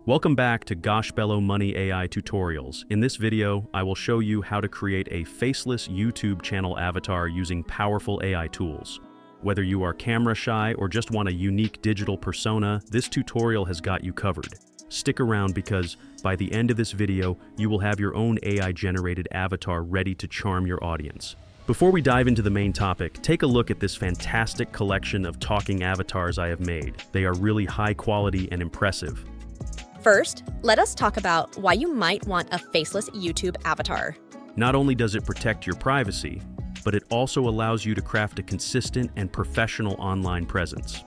Welcome back to Goshbello Money AI Tutorials. In this video, I will show you how to create a faceless YouTube channel avatar using powerful AI tools. Whether you are camera shy or just want a unique digital persona, this tutorial has got you covered. Stick around because by the end of this video, you will have your own AI-generated avatar ready to charm your audience. Before we dive into the main topic, take a look at this fantastic collection of talking avatars I have made. They are really high quality and impressive. First, let us talk about why you might want a faceless YouTube avatar. Not only does it protect your privacy, but it also allows you to craft a consistent and professional online presence.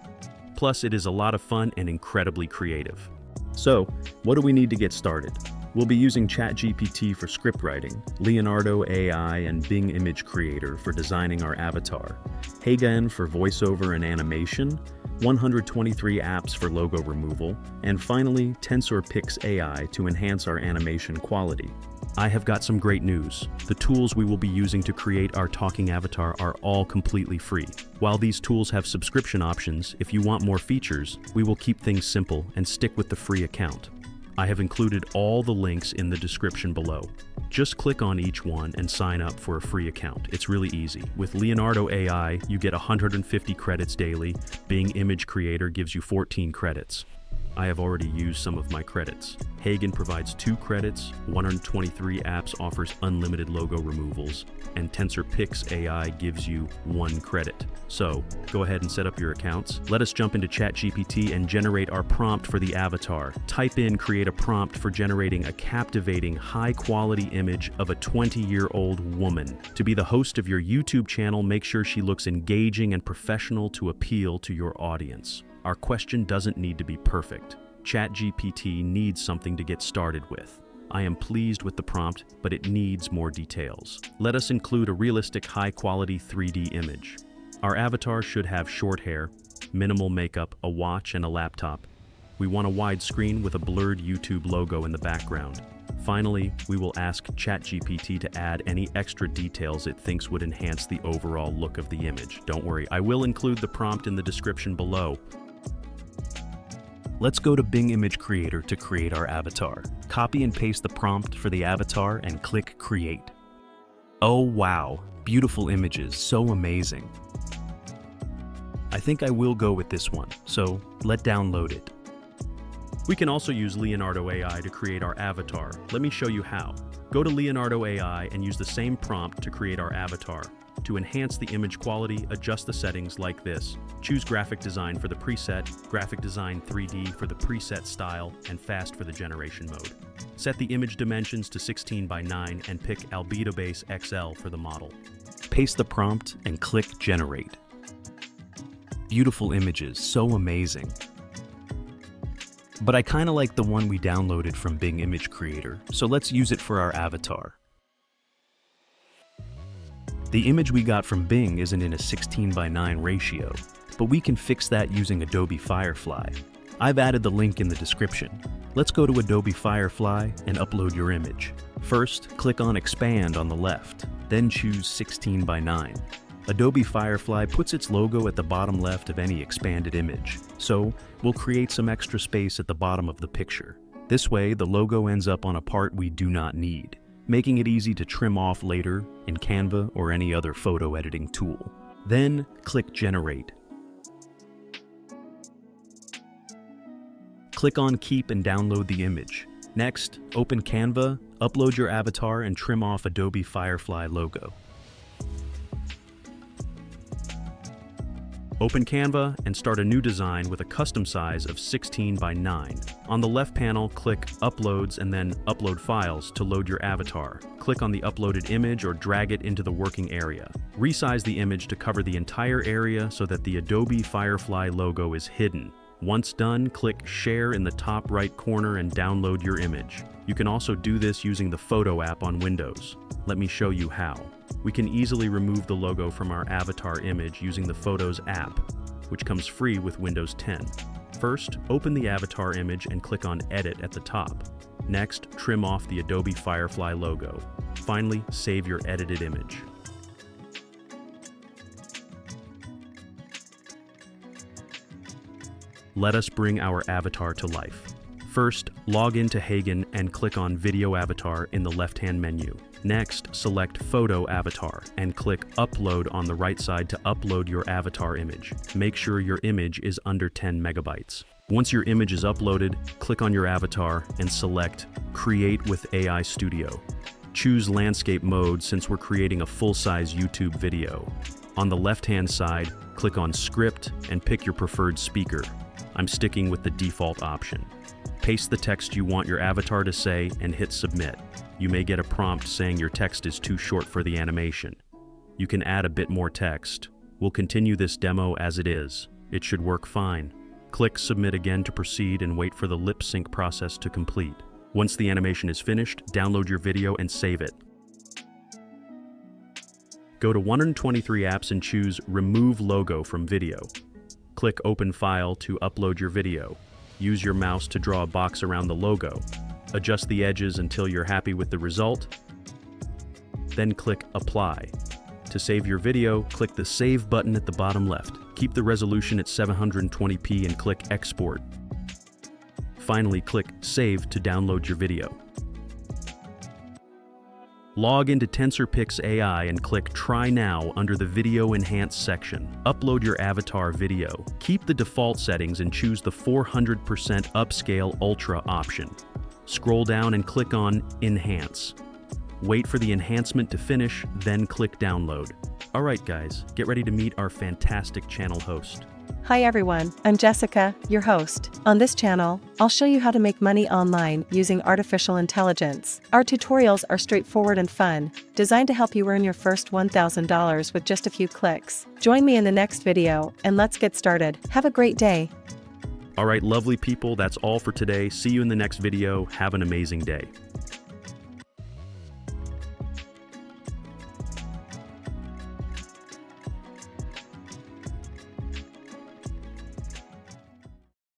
Plus, it is a lot of fun and incredibly creative. So, what do we need to get started? We'll be using ChatGPT for script writing, Leonardo AI and Bing Image Creator for designing our avatar, Heygen for voiceover and animation, 123 apps for logo removal, and finally, TensorPix AI to enhance our animation quality. I have got some great news. The tools we will be using to create our talking avatar are all completely free. While these tools have subscription options, if you want more features, we will keep things simple and stick with the free account. I have included all the links in the description below. Just click on each one and sign up for a free account. It's really easy. With Leonardo AI, you get 150 credits daily. Bing Image Creator gives you 14 credits. I have already used some of my credits. Heygen provides 2 credits, 123 apps offers unlimited logo removals, and TensorPix AI gives you 1 credit. So, go ahead and set up your accounts. Let us jump into ChatGPT and generate our prompt for the avatar. Type in create a prompt for generating a captivating, high-quality image of a 20-year-old woman. To be the host of your YouTube channel, make sure she looks engaging and professional to appeal to your audience. Our question doesn't need to be perfect. ChatGPT needs something to get started with. I am pleased with the prompt, but it needs more details. Let us include a realistic, high-quality 3D image. Our avatar should have short hair, minimal makeup, a watch, and a laptop. We want a wide screen with a blurred YouTube logo in the background. Finally, we will ask ChatGPT to add any extra details it thinks would enhance the overall look of the image. Don't worry, I will include the prompt in the description below. Let's go to Bing Image Creator to create our avatar. Copy and paste the prompt for the avatar and click Create. Oh wow, beautiful images, so amazing. I think I will go with this one, so let's download it. We can also use Leonardo AI to create our avatar. Let me show you how. Go to Leonardo AI and use the same prompt to create our avatar. To enhance the image quality, adjust the settings like this. Choose Graphic Design for the preset, Graphic Design 3D for the preset style, and Fast for the generation mode. Set the image dimensions to 16:9 and pick Albedo Base XL for the model. Paste the prompt and click Generate. Beautiful images, so amazing. But I kinda like the one we downloaded from Bing Image Creator, so let's use it for our avatar. The image we got from Bing isn't in a 16:9 ratio, but we can fix that using Adobe Firefly. I've added the link in the description. Let's go to Adobe Firefly and upload your image. First, click on Expand on the left, then choose 16:9. Adobe Firefly puts its logo at the bottom left of any expanded image, so we'll create some extra space at the bottom of the picture. This way, the logo ends up on a part we do not need, making it easy to trim off later in Canva or any other photo editing tool. Then, click Generate. Click on Keep and download the image. Next, open Canva, upload your avatar, and trim off Adobe Firefly logo. Open Canva and start a new design with a custom size of 16:9. On the left panel, click Uploads and then Upload Files to load your avatar. Click on the uploaded image or drag it into the working area. Resize the image to cover the entire area so that the Adobe Firefly logo is hidden. Once done, click Share in the top right corner and download your image. You can also do this using the Photo app on Windows. Let me show you how. We can easily remove the logo from our avatar image using the Photos app, which comes free with Windows 10. First, open the avatar image and click on Edit at the top. Next, trim off the Adobe Firefly logo. Finally, save your edited image. Let us bring our avatar to life. First, log into Heygen and click on Video Avatar in the left-hand menu. Next, select Photo Avatar and click Upload on the right side to upload your avatar image. Make sure your image is under 10 megabytes. Once your image is uploaded, click on your avatar and select Create with AI Studio. Choose Landscape Mode since we're creating a full-size YouTube video. On the left-hand side, click on Script and pick your preferred speaker. I'm sticking with the default option. Paste the text you want your avatar to say and hit Submit. You may get a prompt saying your text is too short for the animation. You can add a bit more text. We'll continue this demo as it is. It should work fine. Click Submit again to proceed and wait for the lip sync process to complete. Once the animation is finished, download your video and save it. Go to 123 apps and choose Remove Logo from Video. Click Open File to upload your video. Use your mouse to draw a box around the logo. Adjust the edges until you're happy with the result. Then click Apply. To save your video, click the Save button at the bottom left. Keep the resolution at 720p and click Export. Finally, click Save to download your video. Log into TensorPix AI and click Try Now under the Video Enhance section. Upload your avatar video. Keep the default settings and choose the 400% Upscale Ultra option. Scroll down and click on Enhance. Wait for the enhancement to finish, then click Download. Alright guys, get ready to meet our fantastic channel host. Hi everyone, I'm Jessica, your host. On this channel, I'll show you how to make money online using artificial intelligence. Our tutorials are straightforward and fun, designed to help you earn your first $1,000 with just a few clicks. Join me in the next video, and let's get started. Have a great day. Alright lovely people, that's all for today. See you in the next video. Have an amazing day.